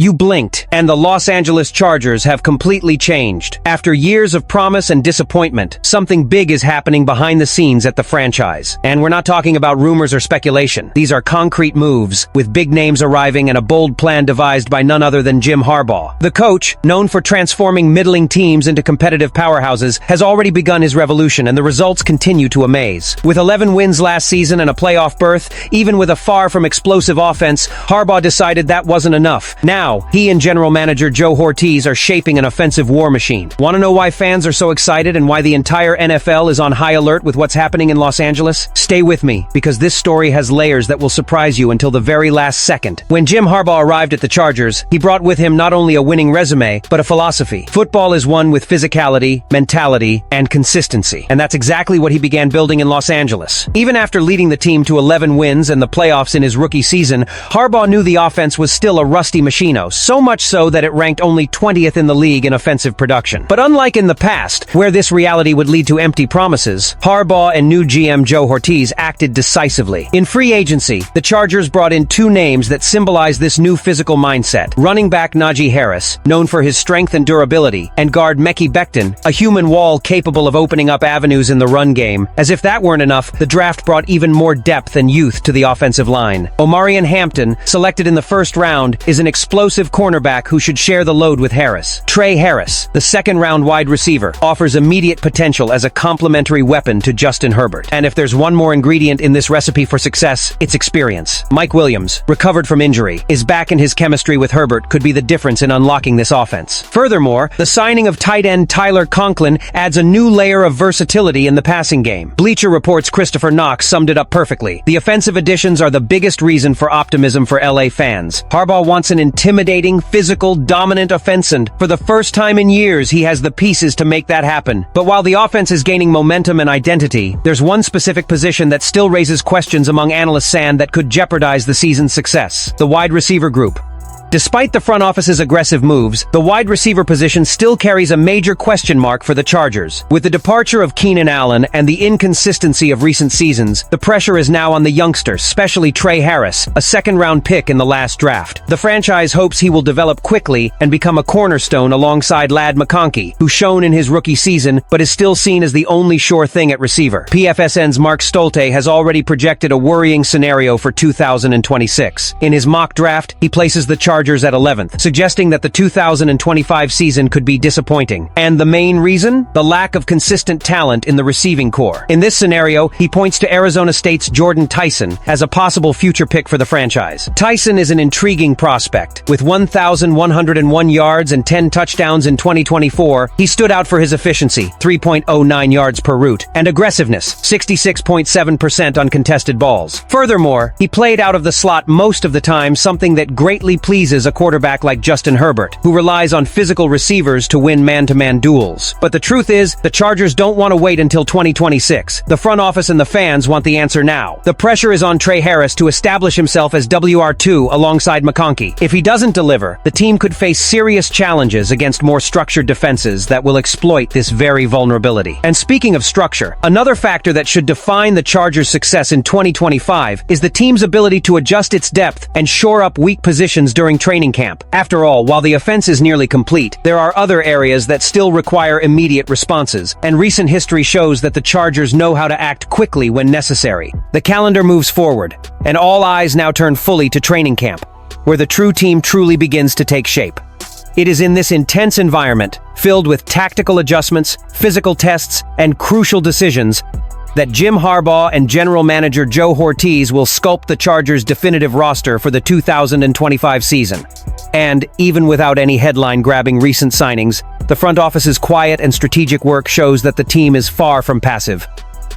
You blinked, and the Los Angeles Chargers have completely changed. After years of promise and disappointment, something big is happening behind the scenes at the franchise. And we're not talking about rumors or speculation. These are concrete moves, with big names arriving and a bold plan devised by none other than Jim Harbaugh. The coach, known for transforming middling teams into competitive powerhouses, has already begun his revolution, and the results continue to amaze. With 11 wins last season and a playoff berth, even with a far from explosive offense, Harbaugh decided that wasn't enough. Now, he and general manager Joe Hortiz are shaping an offensive war machine. Want to know why fans are so excited and why the entire NFL is on high alert with what's happening in Los Angeles? Stay with me, because this story has layers that will surprise you until the very last second. When Jim Harbaugh arrived at the Chargers, he brought with him not only a winning resume, but a philosophy. Football is won with physicality, mentality, and consistency. And that's exactly what he began building in Los Angeles. Even after leading the team to 11 wins and the playoffs in his rookie season, Harbaugh knew the offense was still a rusty machino, so much so that it ranked only 20th in the league in offensive production. But unlike in the past, where this reality would lead to empty promises, Harbaugh and new GM Joe Hortiz acted decisively. In free agency, the Chargers brought in two names that symbolize this new physical mindset: running back Najee Harris, known for his strength and durability, and guard Mekhi Becton, a human wall capable of opening up avenues in the run game. As if that weren't enough, the draft brought even more depth and youth to the offensive line. Omarion Hampton, selected in the first round, is an explosive cornerback who should share the load with Harris. Trey Harris, the second-round wide receiver, offers immediate potential as a complementary weapon to Justin Herbert. And if there's one more ingredient in this recipe for success, it's experience. Mike Williams, recovered from injury, is back, and his chemistry with Herbert could be the difference in unlocking this offense. Furthermore, the signing of tight end Tyler Conklin adds a new layer of versatility in the passing game. Bleacher Report's Christopher Knox summed it up perfectly. The offensive additions are the biggest reason for optimism for LA fans. Harbaugh wants an intimidating, physical, dominant offense, and for the first time in years, he has the pieces to make that happen. But while the offense is gaining momentum and identity, there's one specific position that still raises questions among analysts that could jeopardize the season's success: the wide receiver group. Despite the front office's aggressive moves, the wide receiver position still carries a major question mark for the Chargers. With the departure of Keenan Allen and the inconsistency of recent seasons, the pressure is now on the youngster, especially Trey Harris, a second-round pick in the last draft. The franchise hopes he will develop quickly and become a cornerstone alongside Ladd McConkey, who's shown in his rookie season but is still seen as the only sure thing at receiver. PFSN's Mark Stolte has already projected a worrying scenario for 2026. In his mock draft, he places the Chargers at 11th, suggesting that the 2025 season could be disappointing. And the main reason? The lack of consistent talent in the receiving core. In this scenario, he points to Arizona State's Jordan Tyson as a possible future pick for the franchise. Tyson is an intriguing prospect. With 1,101 yards and 10 touchdowns in 2024, he stood out for his efficiency, 3.09 yards per route, and aggressiveness, 66.7% on contested balls. Furthermore, he played out of the slot most of the time, something that greatly pleases a quarterback like Justin Herbert, who relies on physical receivers to win man-to-man duels. But the truth is, the Chargers don't want to wait until 2026. The front office and the fans want the answer now. The pressure is on Trey Harris to establish himself as WR2 alongside McConkey. If he doesn't deliver, the team could face serious challenges against more structured defenses that will exploit this very vulnerability. And speaking of structure, another factor that should define the Chargers' success in 2025 is the team's ability to adjust its depth and shore up weak positions during training camp. After all, while the offense is nearly complete, there are other areas that still require immediate responses, and recent history shows that the Chargers know how to act quickly when necessary. The calendar moves forward, and all eyes now turn fully to training camp, where the true team truly begins to take shape. It is in this intense environment, filled with tactical adjustments, physical tests, and crucial decisions, that Jim Harbaugh and general manager Joe Hortiz will sculpt the Chargers' definitive roster for the 2025 season. And, even without any headline-grabbing recent signings, the front office's quiet and strategic work shows that the team is far from passive.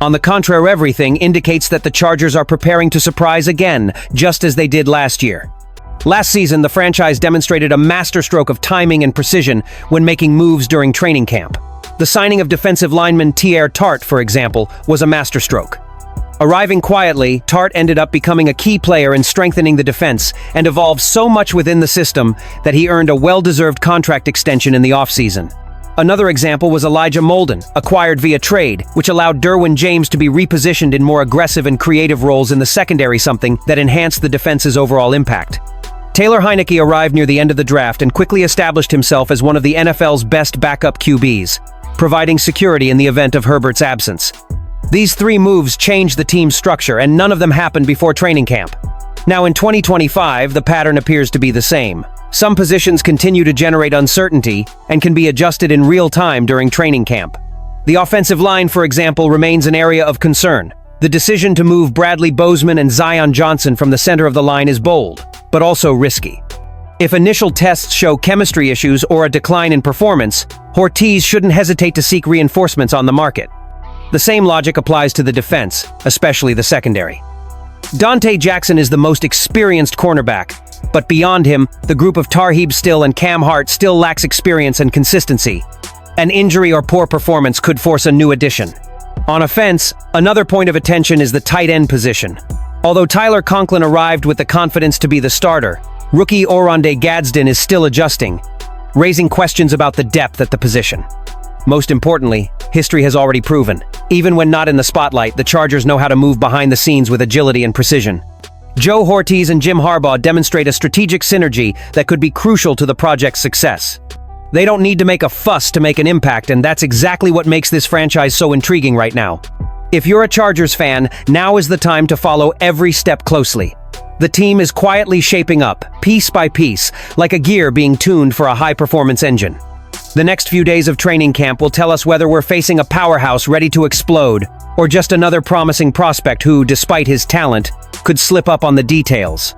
On the contrary, everything indicates that the Chargers are preparing to surprise again, just as they did last year. Last season, the franchise demonstrated a masterstroke of timing and precision when making moves during training camp. The signing of defensive lineman Teair Tart, for example, was a masterstroke. Arriving quietly, Tart ended up becoming a key player in strengthening the defense and evolved so much within the system that he earned a well-deserved contract extension in the offseason. Another example was Elijah Molden, acquired via trade, which allowed Derwin James to be repositioned in more aggressive and creative roles in the secondary, something that enhanced the defense's overall impact. Taylor Heineke arrived near the end of the draft and quickly established himself as one of the NFL's best backup QBs, providing security in the event of Herbert's absence. These 3 moves changed the team's structure, and none of them happened before training camp. Now in 2025, the pattern appears to be the same. Some positions continue to generate uncertainty and can be adjusted in real time during training camp. The offensive line, for example, remains an area of concern. The decision to move Bradley Bozeman and Zion Johnson from the center of the line is bold, but also risky. If initial tests show chemistry issues or a decline in performance, Ortiz shouldn't hesitate to seek reinforcements on the market. The same logic applies to the defense, especially the secondary. Dante Jackson is the most experienced cornerback, but beyond him, the group of Tarheeb Still and Cam Hart still lacks experience and consistency. An injury or poor performance could force a new addition. On offense, another point of attention is the tight end position. Although Tyler Conklin arrived with the confidence to be the starter, rookie Oronde Gadsden is still adjusting, raising questions about the depth at the position. Most importantly, history has already proven, even when not in the spotlight, the Chargers know how to move behind the scenes with agility and precision. Joe Ortiz and Jim Harbaugh demonstrate a strategic synergy that could be crucial to the project's success. They don't need to make a fuss to make an impact, and that's exactly what makes this franchise so intriguing right now. If you're a Chargers fan, now is the time to follow every step closely. The team is quietly shaping up, piece by piece, like a gear being tuned for a high-performance engine. The next few days of training camp will tell us whether we're facing a powerhouse ready to explode, or just another promising prospect who, despite his talent, could slip up on the details.